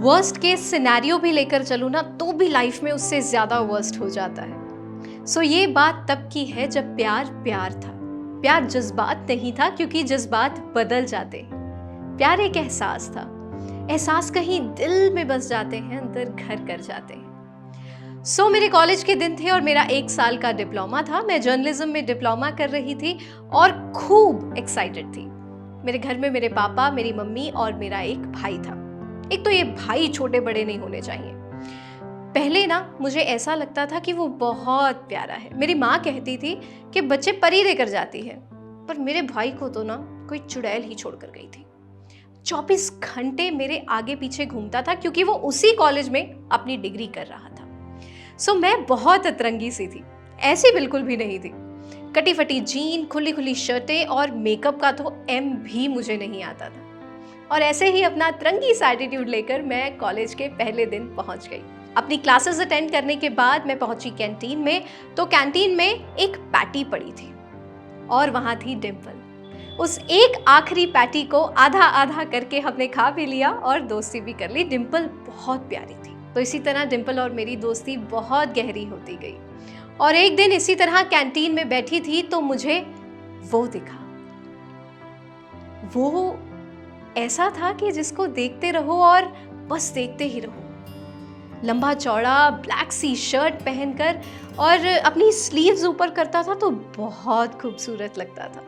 Worst case scenario भी लेकर चलूँ ना तो भी लाइफ में उससे ज़्यादा वर्स्ट हो जाता है। सो ये बात तब की है जब प्यार प्यार था। प्यार जज्बात नहीं था, क्योंकि जज्बात बदल जाते। प्यार एक एहसास था। एहसास कहीं दिल में बस जाते हैं, अंदर घर कर जाते हैं। सो मेरे कॉलेज के दिन थे और मेरा 1 साल का डिप्लोमा था। मैं जर्नलिज्म में डिप्लोमा कर रही थी और खूब एक्साइटेड थी। मेरे घर में मेरे पापा, मेरी मम्मी और मेरा एक भाई था। एक तो ये भाई छोटे बड़े नहीं होने चाहिए। पहले ना मुझे ऐसा लगता था कि वो बहुत प्यारा है। मेरी माँ कहती थी कि बच्चे परी देकर जाती है, पर मेरे भाई को तो ना कोई चुड़ैल ही छोड़ कर गई थी। 24 घंटे मेरे आगे पीछे घूमता था, क्योंकि वो उसी कॉलेज में अपनी डिग्री कर रहा था। सो मैं बहुत अतरंगी सी थी, ऐसी बिल्कुल भी नहीं थी। कटी फटी जीन, खुली खुली शर्टें और मेकअप का तो एम भी मुझे नहीं आता था। और ऐसे ही अपना अतरंगी सा एटीट्यूड लेकर मैं कॉलेज के पहले दिन पहुंच गई। अपनी क्लासेस अटेंड करने के बाद मैं पहुंची कैंटीन में, तो कैंटीन में एक पैटी पड़ी थी और वहां थी डिम्पल। उस एक आखिरी पैटी को आधा आधा करके हमने खा भी लिया और दोस्ती भी कर ली। डिम्पल बहुत प्यारी थी, तो इसी तरह डिम्पल और मेरी दोस्ती बहुत गहरी होती गई। और एक दिन इसी तरह कैंटीन में बैठी थी तो मुझे वो दिखा। वो ऐसा था कि जिसको देखते रहो और बस देखते ही रहो। लंबा चौड़ा ब्लैक सी शर्ट पहनकर और अपनी स्लीव्स ऊपर करता था तो बहुत खूबसूरत लगता था।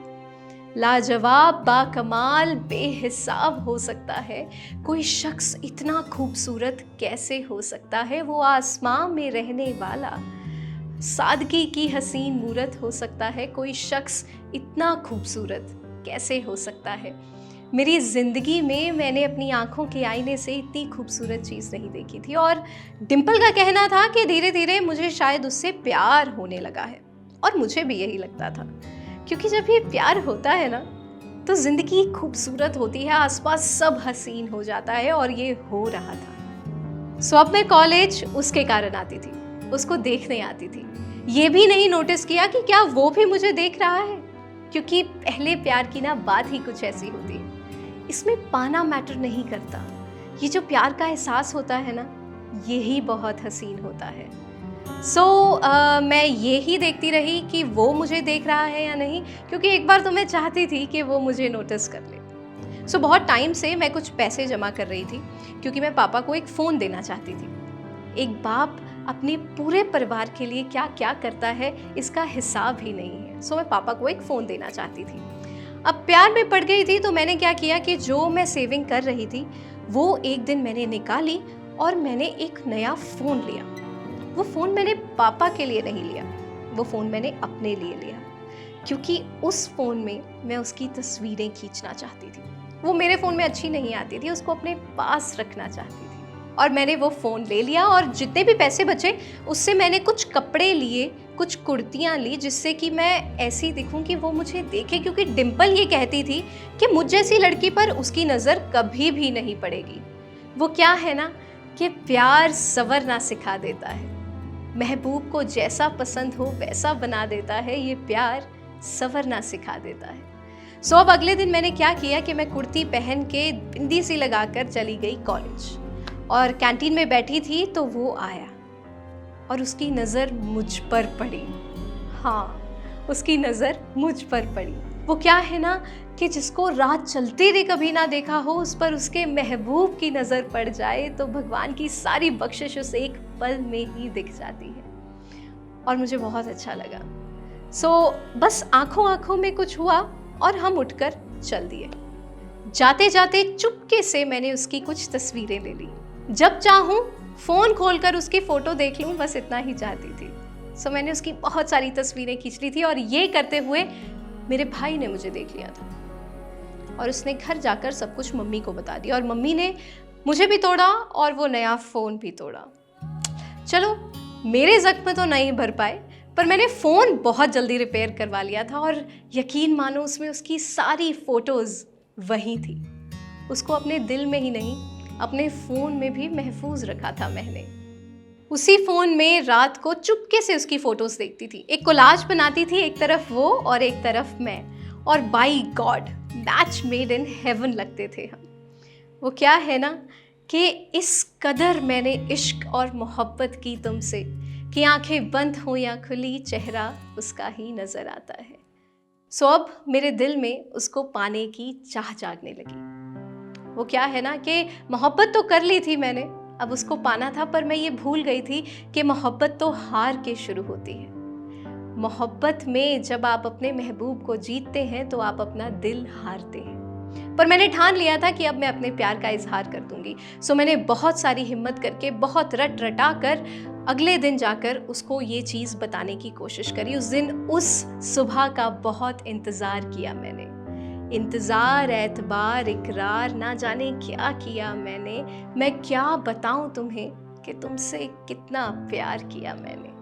लाजवाब, बाकमाल, बेहिसाब हो सकता है। कोई शख्स इतना खूबसूरत कैसे हो सकता है? वो आसमां में रहने वाला, सादगी की हसीन मूरत हो सकता है। कोई शख्स इतना खूबसूरत कैसे हो सकता है? मेरी ज़िंदगी में मैंने अपनी आंखों के आईने से इतनी खूबसूरत चीज़ नहीं देखी थी। और डिम्पल का कहना था कि धीरे धीरे मुझे शायद उससे प्यार होने लगा है, और मुझे भी यही लगता था, क्योंकि जब ये प्यार होता है ना तो ज़िंदगी खूबसूरत होती है, आसपास सब हसीन हो जाता है, और ये हो रहा था। सो अब मैं कॉलेज उसके कारण आती थी, उसको देखने आती थी। ये भी नहीं नोटिस किया कि क्या वो भी मुझे देख रहा है, क्योंकि पहले प्यार की ना बात ही कुछ ऐसी होती है। इसमें पाना मैटर नहीं करता। ये जो प्यार का एहसास होता है ना, यही बहुत हसीन होता है। मैं ये ही देखती रही कि वो मुझे देख रहा है या नहीं, क्योंकि एक बार तो मैं चाहती थी कि वो मुझे नोटिस कर ले। बहुत टाइम से मैं कुछ पैसे जमा कर रही थी, क्योंकि मैं पापा को एक फ़ोन देना चाहती थी। एक बाप अपने पूरे परिवार के लिए क्या क्या करता है, इसका हिसाब ही नहीं है। मैं पापा को एक फ़ोन देना चाहती थी। अब प्यार में पड़ गई थी, तो मैंने क्या किया कि जो मैं सेविंग कर रही थी वो एक दिन मैंने निकाली और मैंने एक नया फ़ोन लिया। वो फ़ोन मैंने पापा के लिए नहीं लिया, वो फ़ोन मैंने अपने लिए लिया, क्योंकि उस फ़ोन में मैं उसकी तस्वीरें खींचना चाहती थी। वो मेरे फ़ोन में अच्छी नहीं आती थी, उसको अपने पास रखना चाहती थी। और मैंने वो फ़ोन ले लिया, और जितने भी पैसे बचे उससे मैंने कुछ कपड़े लिए, कुछ कुर्तियाँ ली, जिससे कि मैं ऐसी दिखूं कि वो मुझे देखे, क्योंकि डिम्पल ये कहती थी कि मुझ जैसी लड़की पर उसकी नज़र कभी भी नहीं पड़ेगी। वो क्या है ना कि प्यार सवरना सिखा देता है। महबूब को जैसा पसंद हो वैसा बना देता है, ये प्यार सवरना सिखा देता है। अब अगले दिन मैंने क्या किया कि मैं कुर्ती पहन के बिंदी सी लगाकर चली गई कॉलेज, और कैंटीन में बैठी थी तो वो आया और उसकी नज़र मुझ पर पड़ी। हाँ, उसकी नज़र मुझ पर पड़ी। वो क्या है ना कि जिसको रात चलते हुए कभी ना देखा हो, उस पर उसके महबूब की नज़र पड़ जाए तो भगवान की सारी बख्शिश उसे एक पल में ही दिख जाती है, और मुझे बहुत अच्छा लगा। बस आंखों आंखों में कुछ हुआ और हम उठकर चल दिए। जाते जाते चुपके से मैंने उसकी कुछ तस्वीरें ले ली। जब चाहूँ फ़ोन खोलकर उसकी फ़ोटो देख लूँ, बस इतना ही चाहती थी। मैंने उसकी बहुत सारी तस्वीरें खींच ली थी, और ये करते हुए मेरे भाई ने मुझे देख लिया था, और उसने घर जाकर सब कुछ मम्मी को बता दिया, और मम्मी ने मुझे भी तोड़ा और वो नया फ़ोन भी तोड़ा। चलो, मेरे ज़ख्म तो नहीं भर पाए, पर मैंने फ़ोन बहुत जल्दी रिपेयर करवा लिया था, और यकीन मानो उसमें उसकी सारी फ़ोटोज़ वहीं थी। उसको अपने दिल में ही नहीं, अपने फ़ोन में भी महफूज रखा था मैंने। उसी फ़ोन में रात को चुपके से उसकी फ़ोटोज़ देखती थी, एक कोलाज बनाती थी, एक तरफ वो और एक तरफ मैं, और by God match made in heaven लगते थे हम। वो क्या है ना कि इस कदर मैंने इश्क और मोहब्बत की तुमसे कि आंखें बंद हो या खुली चेहरा उसका ही नजर आता है। सो अब मेरे दिल में उसको पाने की चाह जागने लगी। वो क्या है ना कि मोहब्बत तो कर ली थी मैंने, अब उसको पाना था, पर मैं ये भूल गई थी कि मोहब्बत तो हार के शुरू होती है। मोहब्बत में जब आप अपने महबूब को जीतते हैं तो आप अपना दिल हारते हैं। पर मैंने ठान लिया था कि अब मैं अपने प्यार का इजहार कर दूंगी। सो मैंने बहुत सारी हिम्मत करके, बहुत रट रटा कर अगले दिन जाकर उसको ये चीज़ बताने की कोशिश करी। उस दिन उस सुबह का बहुत इंतज़ार किया मैंने। इंतज़ार, एतबार, इकरार, ना जाने क्या किया मैंने। मैं क्या बताऊं तुम्हें कि तुमसे कितना प्यार किया मैंने।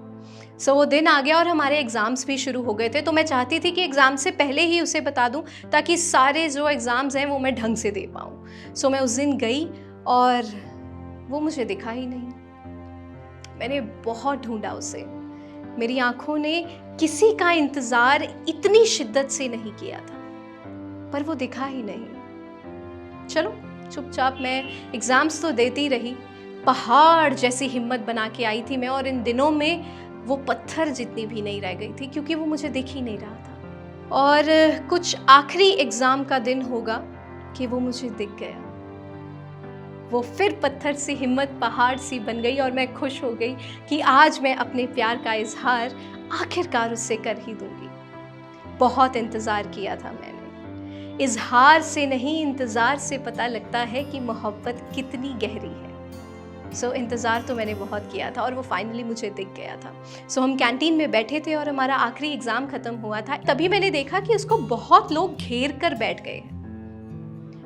सो वो दिन आ गया और हमारे एग्ज़ाम्स भी शुरू हो गए थे। तो मैं चाहती थी कि एग्ज़ाम से पहले ही उसे बता दूं ताकि सारे जो एग्ज़ाम्स हैं वो मैं ढंग से दे पाऊं। सो मैं उस दिन गई और वो मुझे दिखा ही नहीं। मैंने बहुत ढूंढा उसे। मेरी आंखों ने किसी का इंतज़ार इतनी शिद्दत से नहीं किया था, पर वो दिखा ही नहीं। चलो चुपचाप मैं एग्ज़ाम्स तो देती रही। पहाड़ जैसी हिम्मत बना के आई थी मैं, और इन दिनों में वो पत्थर जितनी भी नहीं रह गई थी क्योंकि वो मुझे दिख ही नहीं रहा था। और कुछ आखिरी एग्ज़ाम का दिन होगा कि वो मुझे दिख गया। वो फिर पत्थर सी हिम्मत पहाड़ सी बन गई और मैं खुश हो गई कि आज मैं अपने प्यार का इजहार आखिरकार उससे कर ही दूंगी। बहुत इंतज़ार किया था मैंने। इजहार से नहीं, इंतज़ार से पता लगता है कि मोहब्बत कितनी गहरी है। सो इंतज़ार तो मैंने बहुत किया था और वो फाइनली मुझे दिख गया था। सो हम कैंटीन में बैठे थे और हमारा आखिरी एग्ज़ाम ख़त्म हुआ था। तभी मैंने देखा कि उसको बहुत लोग घेर कर बैठ गए।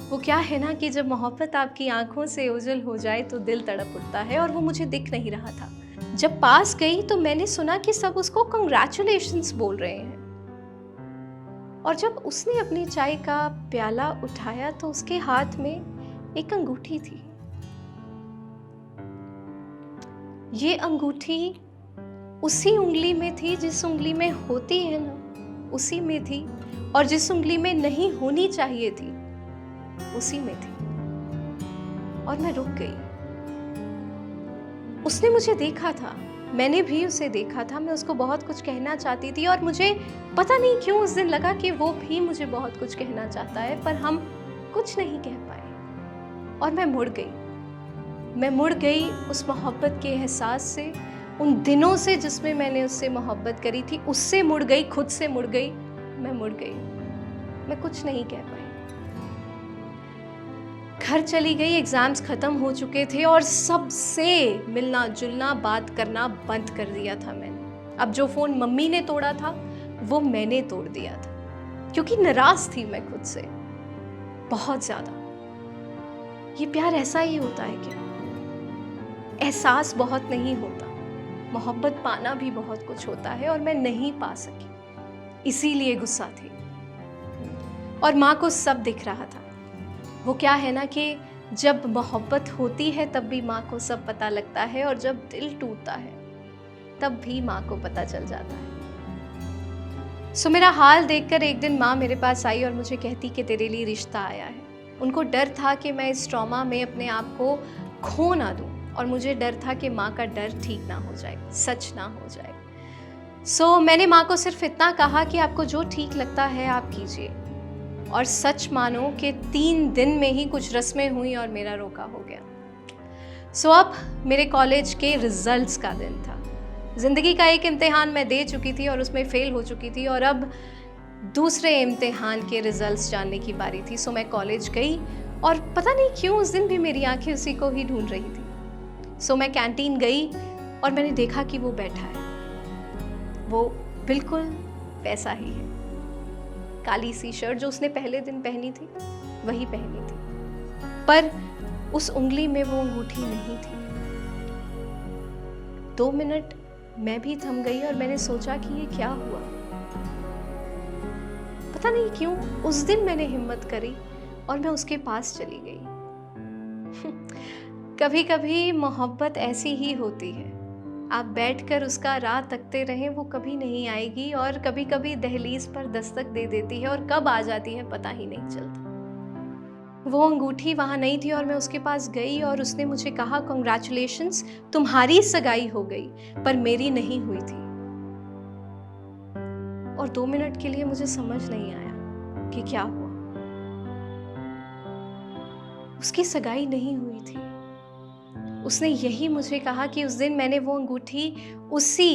वो क्या है ना कि जब मोहब्बत आपकी आंखों से ओझल हो जाए तो दिल तड़प उठता है, और वो मुझे दिख नहीं रहा था। जब पास गई तो मैंने सुना कि सब उसको कंग्रेचुलेशंस बोल रहे हैं। और जब उसने अपनी चाय का प्याला उठाया तो उसके हाथ में एक अंगूठी थी। ये अंगूठी उसी उंगली में थी जिस उंगली में होती है ना, उसी में थी, और जिस उंगली में नहीं होनी चाहिए थी उसी में थी। और मैं रुक गई। उसने मुझे देखा था, मैंने भी उसे देखा था। मैं उसको बहुत कुछ कहना चाहती थी और मुझे पता नहीं क्यों उस दिन लगा कि वो भी मुझे बहुत कुछ कहना चाहता है, पर हम कुछ नहीं कह पाए। और मैं मुड़ गई उस मोहब्बत के एहसास से, उन दिनों से जिसमें मैंने उससे मोहब्बत करी थी, उससे मुड़ गई, खुद से मुड़ गई। मैं मुड़ गई, मैं कुछ नहीं कह पाई। घर चली गई, एग्जाम्स खत्म हो चुके थे और सबसे मिलना जुलना, बात करना बंद कर दिया था मैंने। अब जो फ़ोन मम्मी ने तोड़ा था वो मैंने तोड़ दिया था, क्योंकि नाराज़ थी मैं खुद से बहुत ज़्यादा। ये प्यार ऐसा ही होता है क्या? एहसास बहुत नहीं होता, मोहब्बत पाना भी बहुत कुछ होता है, और मैं नहीं पा सकी, इसीलिए गुस्सा थी। और माँ को सब दिख रहा था। वो क्या है ना कि जब मोहब्बत होती है तब भी माँ को सब पता लगता है, और जब दिल टूटता है तब भी माँ को पता चल जाता है। सो मेरा हाल देखकर एक दिन माँ मेरे पास आई और मुझे कहती कि तेरे लिए रिश्ता आया है। उनको डर था कि मैं इस ट्रॉमा में अपने आप को खो ना दूँ, और मुझे डर था कि माँ का डर ठीक ना हो जाए, सच ना हो जाए। सो मैंने माँ को सिर्फ इतना कहा कि आपको जो ठीक लगता है आप कीजिए। और सच मानो कि 3 दिन में ही कुछ रस्में हुई और मेरा रोका हो गया। सो अब मेरे कॉलेज के रिजल्ट्स का दिन था। ज़िंदगी का एक इम्तिहान मैं दे चुकी थी और उसमें फ़ेल हो चुकी थी, और अब दूसरे इम्तिहान के रिजल्ट्स जानने की बारी थी। सो मैं कॉलेज गई और पता नहीं क्यों उस दिन भी मेरी आंखें उसी को ही ढूंढ रही थी। सो मैं कैंटीन गई और मैंने देखा कि वो बैठा है। वो बिल्कुल वैसा ही है, काली सी शर्ट जो उसने पहले दिन पहनी थी वही पहनी थी, पर उस उंगली में वो अंगूठी नहीं थी। 2 मिनट मैं भी थम गई और मैंने सोचा कि ये क्या हुआ। पता नहीं क्यों उस दिन मैंने हिम्मत करी और मैं उसके पास चली गई। कभी कभी मोहब्बत ऐसी ही होती है, आप बैठकर उसका राह तकते रहें, वो कभी नहीं आएगी, और कभी कभी दहलीज पर दस्तक दे देती है और कब आ जाती है पता ही नहीं चलता। वो अंगूठी वहाँ नहीं थी और मैं उसके पास गई और उसने मुझे कहा, कॉन्ग्रेचुलेशंस, तुम्हारी सगाई हो गई पर मेरी नहीं हुई थी। और 2 मिनट के लिए मुझे समझ नहीं आया कि क्या हुआ। उसकी सगाई नहीं हुई थी। उसने यही मुझे कहा कि उस दिन मैंने वो अंगूठी उसी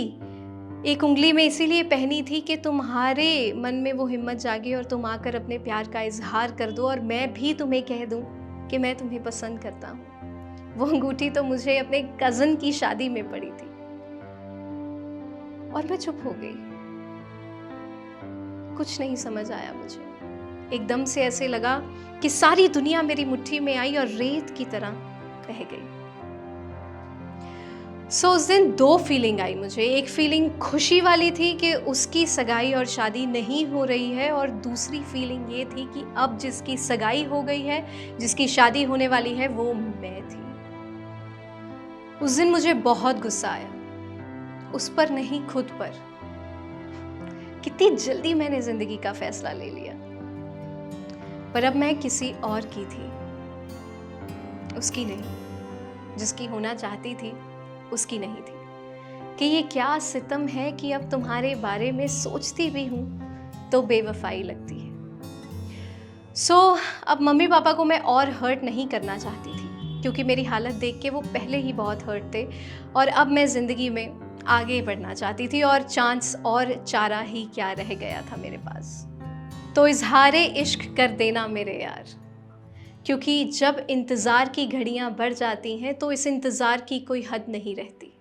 एक उंगली में इसीलिए पहनी थी कि तुम्हारे मन में वो हिम्मत जागे और तुम आकर अपने प्यार का इजहार कर दो और मैं भी तुम्हें कह दूं कि मैं तुम्हें पसंद करता हूँ। वो अंगूठी तो मुझे अपने कज़न की शादी में पड़ी थी। और मैं चुप हो गई। कुछ नहीं समझ आया मुझे। एकदम से ऐसे लगा कि सारी दुनिया मेरी मुट्ठी में आई और रेत की तरह रह गई। उस दिन 2 फीलिंग आई मुझे। एक फीलिंग खुशी वाली थी कि उसकी सगाई और शादी नहीं हो रही है, और दूसरी फीलिंग ये थी कि अब जिसकी सगाई हो गई है, जिसकी शादी होने वाली है, वो मैं थी। उस दिन मुझे बहुत गुस्सा आया, उस पर नहीं, खुद पर। कितनी जल्दी मैंने जिंदगी का फैसला ले लिया। पर अब मैं किसी और की थी, उसकी नहीं। जिसकी होना चाहती थी उसकी नहीं थी। कि ये क्या सितम है कि अब तुम्हारे बारे में सोचती भी हूँ तो बेवफाई लगती है। अब मम्मी पापा को मैं और हर्ट नहीं करना चाहती थी, क्योंकि मेरी हालत देख के वो पहले ही बहुत हर्ट थे, और अब मैं ज़िंदगी में आगे बढ़ना चाहती थी, और चांस और चारा ही क्या रह गया था मेरे पास। तो इजहारे इश्क कर देना मेरे यार, क्योंकि जब इंतज़ार की घड़ियां बढ़ जाती हैं तो इस इंतज़ार की कोई हद नहीं रहती।